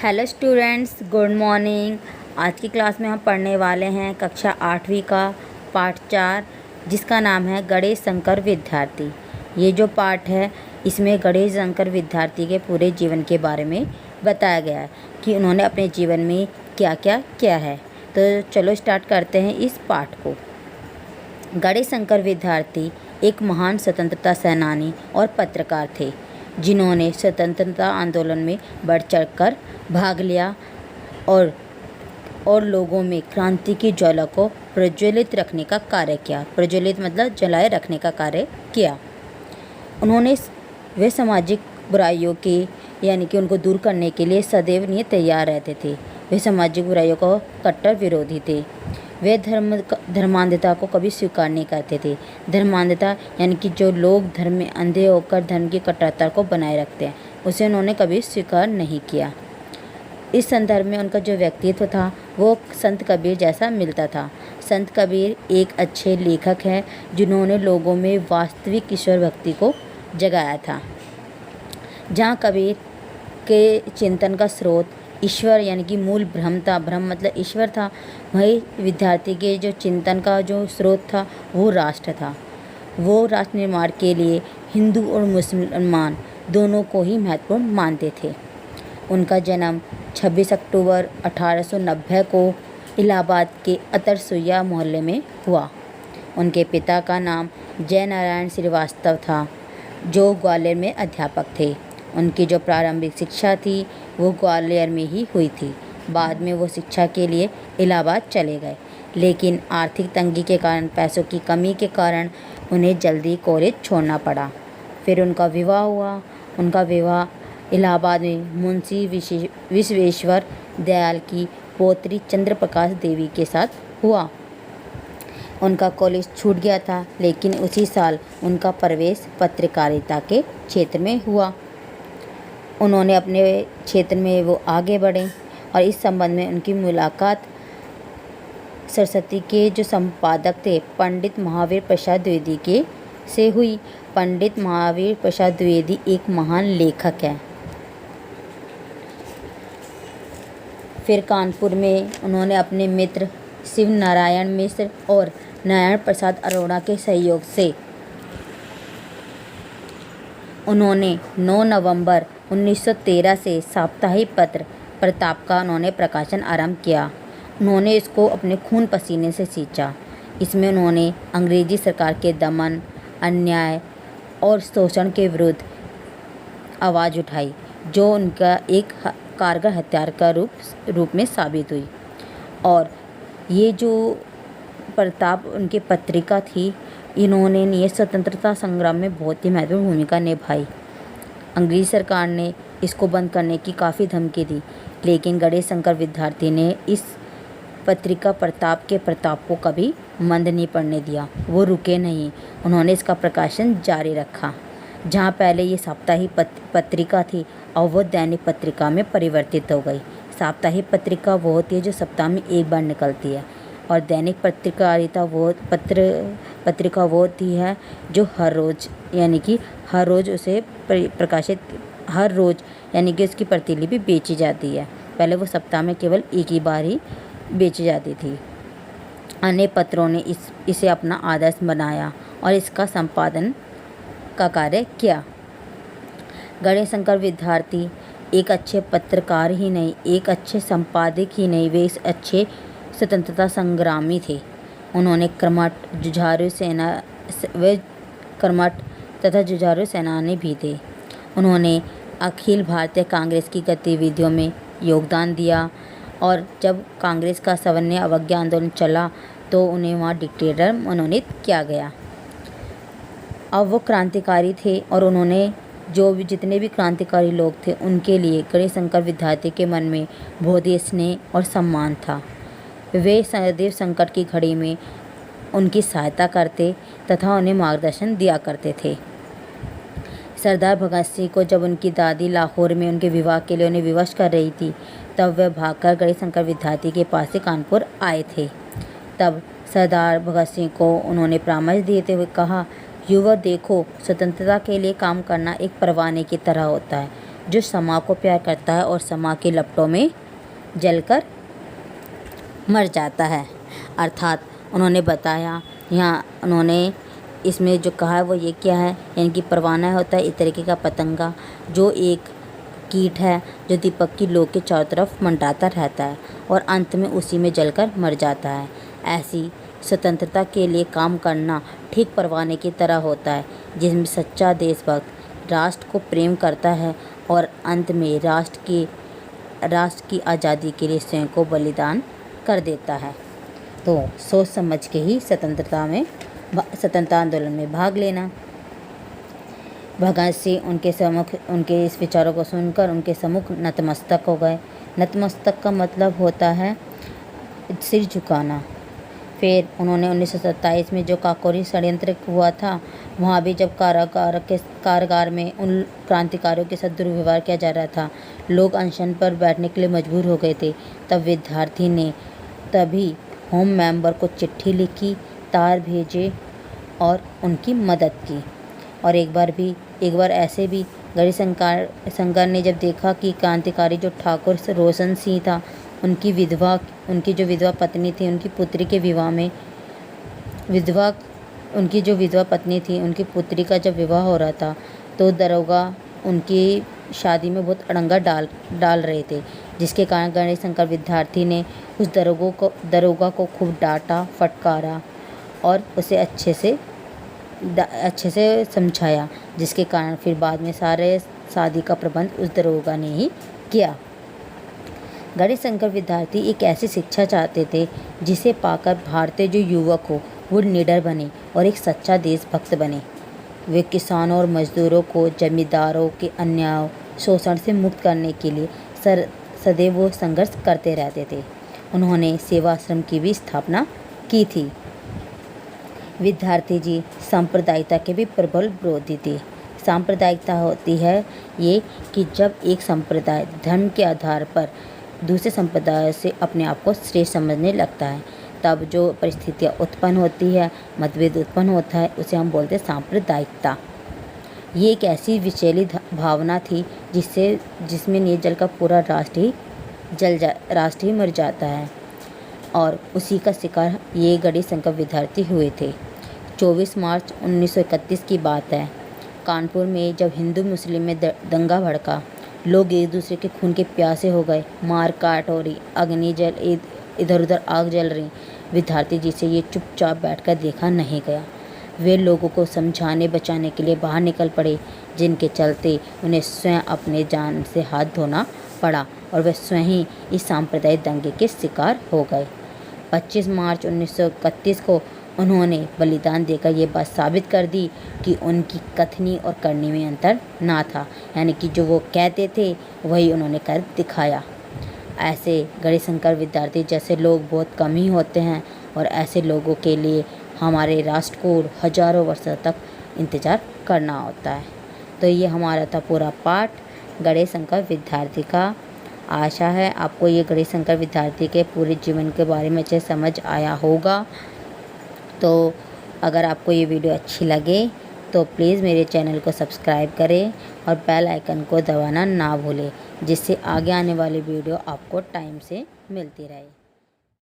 Hello students, good morning. आज की class में हम पढ़ने वाले हैं कक्षा 8वीं का पाठ 4, जिसका नाम है गणेश शंकर विद्यार्थी। ये जो पाठ है इसमें गणेश शंकर विद्यार्थी के पूरे जीवन के बारे में बताया गया है कि उन्होंने अपने जीवन में क्या क्या किया है। तो चलो स्टार्ट करते हैं इस पाठ को। गणेश शंकर विद्यार्थी एक महान स्वतंत्रता सेनानी और पत्रकार थे, जिन्होंने स्वतंत्रता आंदोलन में बढ़ चढ़कर भाग लिया और लोगों में क्रांति की ज्वाला को प्रज्वलित रखने का कार्य किया। प्रज्वलित मतलब जलाए रखने का कार्य किया। उन्होंने वे सामाजिक बुराइयों के यानी कि उनको दूर करने के लिए सदैव नहीं तैयार रहते थे। वे सामाजिक बुराइयों को कट्टर विरोधी थे। वे धर्मांधता को कभी स्वीकार नहीं करते थे। धर्मांधता यानी कि जो लोग धर्म में अंधे होकर धर्म की कट्टरता को बनाए रखते हैं, उसे उन्होंने कभी स्वीकार नहीं किया। इस संदर्भ में उनका जो व्यक्तित्व था वो संत कबीर जैसा मिलता था। संत कबीर एक अच्छे लेखक हैं, जिन्होंने लोगों में वास्तविक ईश्वर भक्ति को जगाया था। जहाँ कबीर के चिंतन का स्रोत ईश्वर यानी कि मूल ब्रह्म था, ब्रह्म मतलब ईश्वर था, वही विद्यार्थी के जो चिंतन का जो स्रोत था वो राष्ट्र था। वो राष्ट्र निर्माण के लिए हिंदू और मुसलमान दोनों को ही महत्वपूर्ण मानते थे। उनका जन्म 26 अक्टूबर 1890 को इलाहाबाद के अतरसुइया मोहल्ले में हुआ। उनके पिता का नाम जय नारायण श्रीवास्तव था, जो ग्वालियर में अध्यापक थे। उनकी जो प्रारंभिक शिक्षा थी वो ग्वालियर में ही हुई थी। बाद में वो शिक्षा के लिए इलाहाबाद चले गए, लेकिन आर्थिक तंगी के कारण, पैसों की कमी के कारण उन्हें जल्दी कॉलेज छोड़ना पड़ा। फिर उनका विवाह हुआ। उनका विवाह इलाहाबाद में मुंशी विश्वेश्वर दयाल की पौत्री चंद्रप्रकाश देवी के साथ हुआ। उनका कॉलेज छूट गया था, लेकिन उसी साल उनका प्रवेश पत्रकारिता के क्षेत्र में हुआ। उन्होंने अपने क्षेत्र में वो आगे बढ़े और इस संबंध में उनकी मुलाकात सरस्वती के जो संपादक थे पंडित महावीर प्रसाद द्विवेदी के से हुई। पंडित महावीर प्रसाद द्विवेदी एक महान लेखक हैं। फिर कानपुर में उन्होंने अपने मित्र शिव नारायण मिश्र और नारायण प्रसाद अरोड़ा के सहयोग से उन्होंने 9 नवंबर 1913 से साप्ताहिक पत्र प्रताप का उन्होंने प्रकाशन आरंभ किया। उन्होंने इसको अपने खून पसीने से सींचा। इसमें उन्होंने अंग्रेजी सरकार के दमन, अन्याय और शोषण के विरुद्ध आवाज़ उठाई, जो उनका एक कारगर हथियार का रूप में साबित हुई। और ये जो प्रताप उनकी पत्रिका थी, इन्होंने ये स्वतंत्रता संग्राम में बहुत ही महत्वपूर्ण भूमिका निभाई। अंग्रेजी सरकार ने इसको बंद करने की काफ़ी धमकी दी, लेकिन गणेश शंकर विद्यार्थी ने इस पत्रिका प्रताप के प्रताप को कभी मंद नहीं पड़ने दिया। वो रुके नहीं, उन्होंने इसका प्रकाशन जारी रखा। जहाँ पहले ये साप्ताहिक पत्रिका थी और वो दैनिक पत्रिका में परिवर्तित हो गई। साप्ताहिक पत्रिका वो होती है जो सप्ताह में एक बार निकलती है, और दैनिक पत्रकारिता पत्रिका वो होती है जो हर रोज़ यानी कि हर रोज़ उसे प्रकाशित हर रोज़ यानी कि उसकी प्रतिलिपि बेची जाती है। पहले वो सप्ताह में केवल एक ही बार ही बेची जाती थी। अन्य पत्रों ने इसे अपना आदर्श बनाया और इसका संपादन का कार्य किया। गणेश शंकर विद्यार्थी एक अच्छे पत्रकार ही नहीं, एक अच्छे संपादक ही नहीं, वे इस अच्छे स्वतंत्रता संग्रामी थे। उन्होंने कर्मठ तथा जुझारू सेनानी भी थे। उन्होंने अखिल भारतीय कांग्रेस की गतिविधियों में योगदान दिया, और जब कांग्रेस का सवर्णीय अवज्ञा आंदोलन चला तो उन्हें वहाँ डिक्टेटर मनोनीत किया गया। अब वो क्रांतिकारी थे, और उन्होंने जितने भी क्रांतिकारी लोग थे उनके लिए गणेश शंकर विद्यार्थी के मन में बहुत ही स्नेह और सम्मान था। वे सदैव संकट की घड़ी में उनकी सहायता करते तथा उन्हें मार्गदर्शन दिया करते थे। सरदार भगत सिंह को जब उनकी दादी लाहौर में उनके विवाह के लिए उन्हें विवश कर रही थी, तब वह भागकर गणेश शंकर विद्यार्थी के पास से कानपुर आए थे। तब सरदार भगत सिंह को उन्होंने परामर्श देते हुए कहा, युवा देखो, स्वतंत्रता के लिए काम करना एक परवाने की तरह होता है। जो समा को प्यार करता है और समा के लपटों में जलकर मर जाता है। अर्थात उन्होंने बताया, यहाँ उन्होंने इसमें जो कहा है वो ये क्या है, यानी कि परवाना होता है एक तरीके का पतंगा, जो एक कीट है जो दीपक की लौ के चारों तरफ मंडराता रहता है और अंत में उसी में जलकर मर जाता है। ऐसी स्वतंत्रता के लिए काम करना ठीक परवाने की तरह होता है, जिसमें सच्चा देशभक्त राष्ट्र को प्रेम करता है और अंत में राष्ट्र की आज़ादी के लिए स्वयं को बलिदान कर देता है। तो सोच समझ के ही स्वतंत्रता आंदोलन में भाग लेना। भगत सिंह उनके इस विचारों को सुनकर उनके सम्मुख नतमस्तक हो गए। नतमस्तक का मतलब होता है सिर झुकाना। फिर उन्होंने 1927 में जो काकोरी षड्यंत्र हुआ था, वहाँ भी जब कारागार में उन क्रांतिकारियों के साथ दुर्व्यवहार किया जा रहा था, लोग अनशन पर बैठने के लिए मजबूर हो गए थे, तब विद्यार्थी ने तभी होम मेंबर को चिट्ठी लिखी, तार भेजे और उनकी मदद की। और एक बार ऐसे भी गढ़ी शंकर ने जब देखा कि क्रांतिकारी जो ठाकुर रोशन सिंह था, उनकी जो विधवा पत्नी थी, उनकी पुत्री के विवाह में उनकी पुत्री का जब विवाह हो रहा था, तो दरोगा उनकी शादी में बहुत अड़ंगा डाल रहे थे, जिसके कारण गणेश शंकर विद्यार्थी ने उस दरोगा को खूब डांटा, फटकारा और उसे अच्छे से समझाया, जिसके कारण फिर बाद में सारे शादी का प्रबंध उस दरोगा ने ही किया। गणेश शंकर विद्यार्थी एक ऐसी शिक्षा चाहते थे जिसे पाकर भारतीय जो युवक हो वो निडर बने और एक सच्चा देशभक्त बने। वे किसानों और मजदूरों को जमींदारों के अन्याय शोषण से मुक्त करने के लिए सदैव वो संघर्ष करते रहते थे। उन्होंने सेवाश्रम की भी स्थापना की थी। विद्यार्थी जी सांप्रदायिकता के भी प्रबल विरोधी थे। सांप्रदायिकता होती है ये कि जब एक संप्रदाय धर्म के आधार पर दूसरे संप्रदाय से अपने आप को श्रेष्ठ समझने लगता है, तब जो परिस्थितियाँ उत्पन्न होती है, मतभेद उत्पन्न होता है, उसे हम बोलते हैं सांप्रदायिकता। ये एक ऐसी विषैली भावना थी जिसमें निर्जल का पूरा राष्ट्र ही मर जाता है, और उसी का शिकार ये गणेश शंकर विद्यार्थी हुए थे। 24 मार्च 1931 की बात है। कानपुर में जब हिंदू मुस्लिम में दंगा भड़का, लोग एक दूसरे के खून के प्यासे हो गए, मार काट हो रही, इधर उधर आग जल रही। विद्यार्थी जी से ये चुपचाप बैठकर देखा नहीं गया। वे लोगों को समझाने बचाने के लिए बाहर निकल पड़े, जिनके चलते उन्हें स्वयं अपने जान से हाथ धोना पड़ा और वे स्वयं ही इस सांप्रदायिक दंगे के शिकार हो गए। 25 मार्च 1931 को उन्होंने बलिदान देकर ये बात साबित कर दी कि उनकी कथनी और करनी में अंतर ना था, यानी कि जो वो कहते थे वही उन्होंने कर दिखाया। ऐसे गणेश शंकर विद्यार्थी जैसे लोग बहुत कम ही होते हैं, और ऐसे लोगों के लिए हमारे राष्ट्र को हजारों वर्षों तक इंतज़ार करना होता है। तो ये हमारा था पूरा पाठ गणेश शंकर विद्यार्थी का। आशा है आपको ये गणेश शंकर विद्यार्थी के पूरे जीवन के बारे में अच्छे समझ आया होगा। तो अगर आपको ये वीडियो अच्छी लगे तो प्लीज़ मेरे चैनल को सब्सक्राइब करें और बेल आइकन को दबाना ना भूलें, जिससे आगे आने वाली वीडियो आपको टाइम से मिलती रहे।